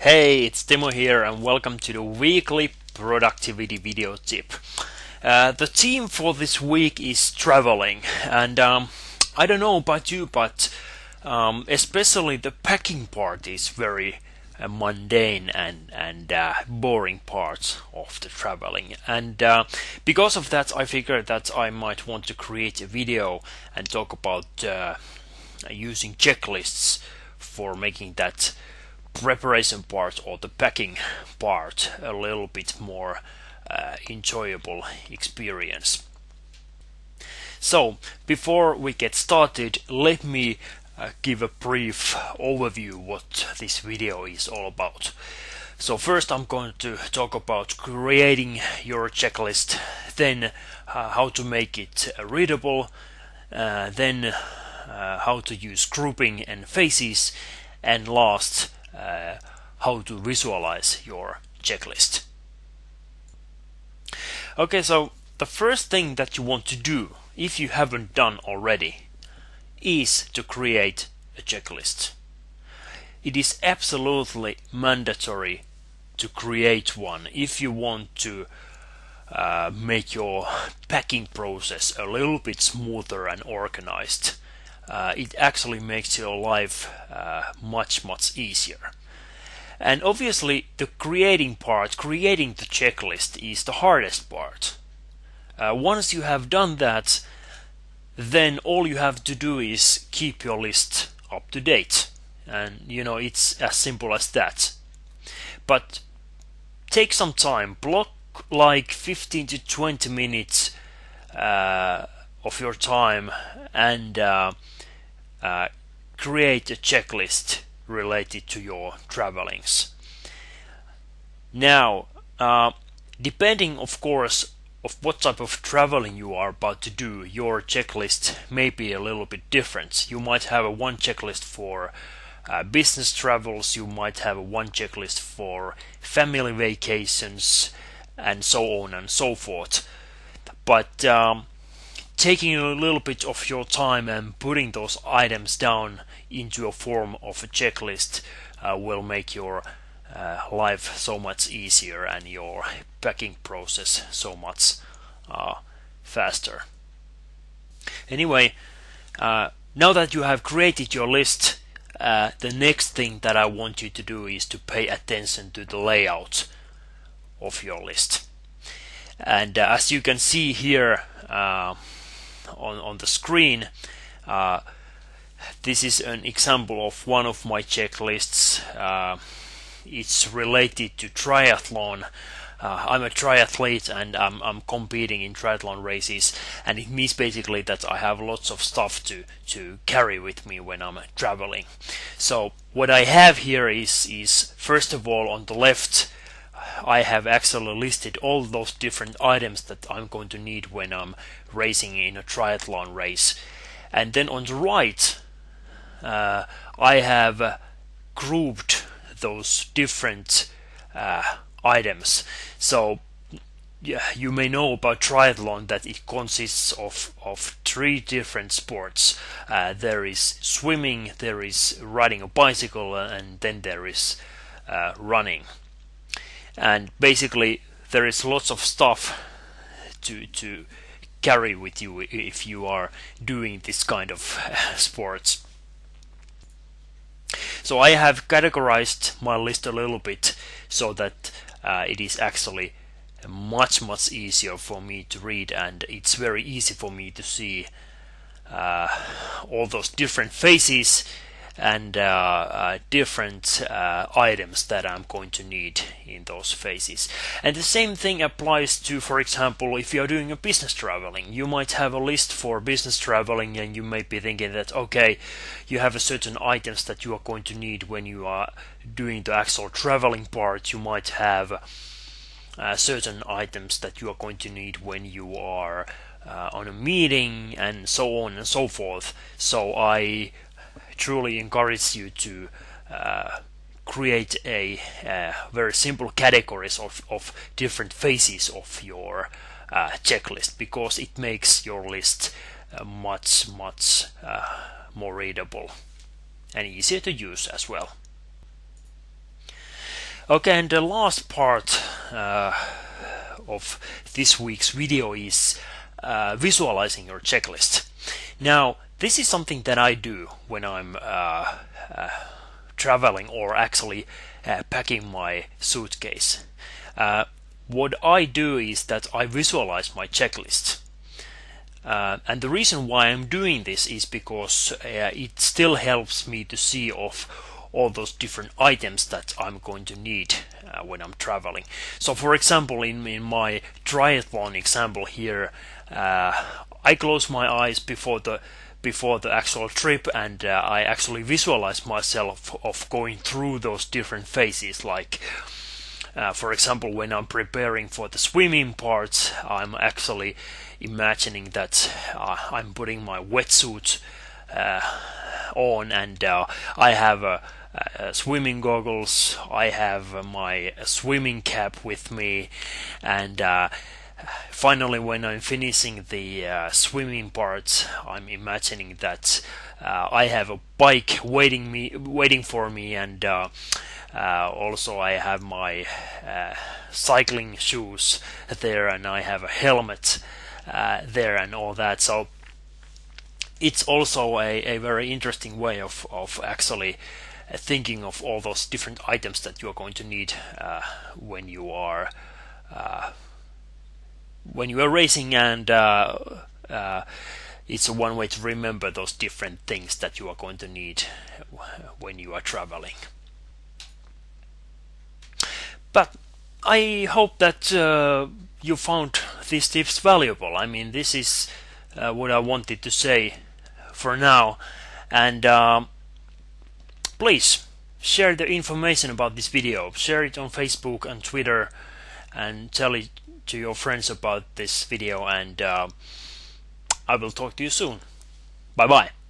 Hey, it's Timo here and welcome to the weekly productivity video tip. The theme for this week is traveling, and I don't know about you, but especially the packing part is very mundane and boring part of the traveling. And because of that, I figured that I might want to create a video and talk about using checklists for making that preparation part or the packing part a little bit more enjoyable experience. So before we get started, let me give a brief overview what this video is all about. So first I'm going to talk about creating your checklist, then how to make it readable, then how to use grouping and phases, and last how to visualize your checklist. Okay, so the first thing that you want to do, if you haven't done already, is to create a checklist. It is absolutely mandatory to create one if you want to make your packing process a little bit smoother and organized. It actually makes your life much easier. And obviously the creating the checklist, is the hardest part. Once you have done that, then all you have to do is keep your list up to date. And it's as simple as that. But take some time, block like 15 to 20 minutes of your time and create a checklist related to your travelings. Now, depending of course of what type of traveling you are about to do, your checklist may be a little bit different. You might have one checklist for business travels, you might have one checklist for family vacations, and so on and so forth. But taking a little bit of your time and putting those items down into a form of a checklist will make your life so much easier and your packing process so much faster. Anyway, now that you have created your list, the next thing that I want you to do is to pay attention to the layout of your list. And as you can see here on the screen, this is an example of one of my checklists. It's related to triathlon. I'm a triathlete and I'm competing in triathlon races, and it means basically that I have lots of stuff to carry with me when I'm traveling. So what I have here is first of all, on the left I have actually listed all those different items that I'm going to need when I'm racing in a triathlon race. And then on the right I have grouped those different items. So you may know about triathlon that it consists of three different sports. There is swimming, there is riding a bicycle, and then there is running. And basically there is lots of stuff to carry with you if you are doing this kind of sports. So I have categorized my list a little bit so that it is actually much easier for me to read, and it's very easy for me to see all those different phases and different items that I'm going to need in those phases. And the same thing applies to, for example, if you're doing a business traveling. You might have a list for business traveling, and you may be thinking that okay, you have a certain items that you are going to need when you are doing the actual traveling part. You might have certain items that you are going to need when you are on a meeting, and so on and so forth. So I truly encourage you to create a very simple categories of different phases of your checklist, because it makes your list much more readable and easier to use as well. Okay, and the last part of this week's video is visualizing your checklist. Now, this is something that I do when I'm traveling or actually packing my suitcase. What I do is that I visualize my checklist. And the reason why I'm doing this is because it still helps me to see of all those different items that I'm going to need when I'm traveling. So for example, in my triathlon example here, I close my eyes before the actual trip, and I actually visualize myself of going through those different phases. Like for example, when I'm preparing for the swimming parts, I'm actually imagining that I'm putting my wetsuit on, and I have swimming goggles, I have my swimming cap with me, and finally when I'm finishing the swimming parts, I'm imagining that I have a bike waiting for me, and also I have my cycling shoes there, and I have a helmet there and all that. So it's also a very interesting way of actually thinking of all those different items that you are going to need when you are racing, and it's one way to remember those different things that you are going to need when you are traveling. But I hope that you found these tips valuable. I mean, this is what I wanted to say for now, and please share the information about this video. Share it on Facebook and Twitter, and tell it to your friends about this video, and I will talk to you soon. Bye bye.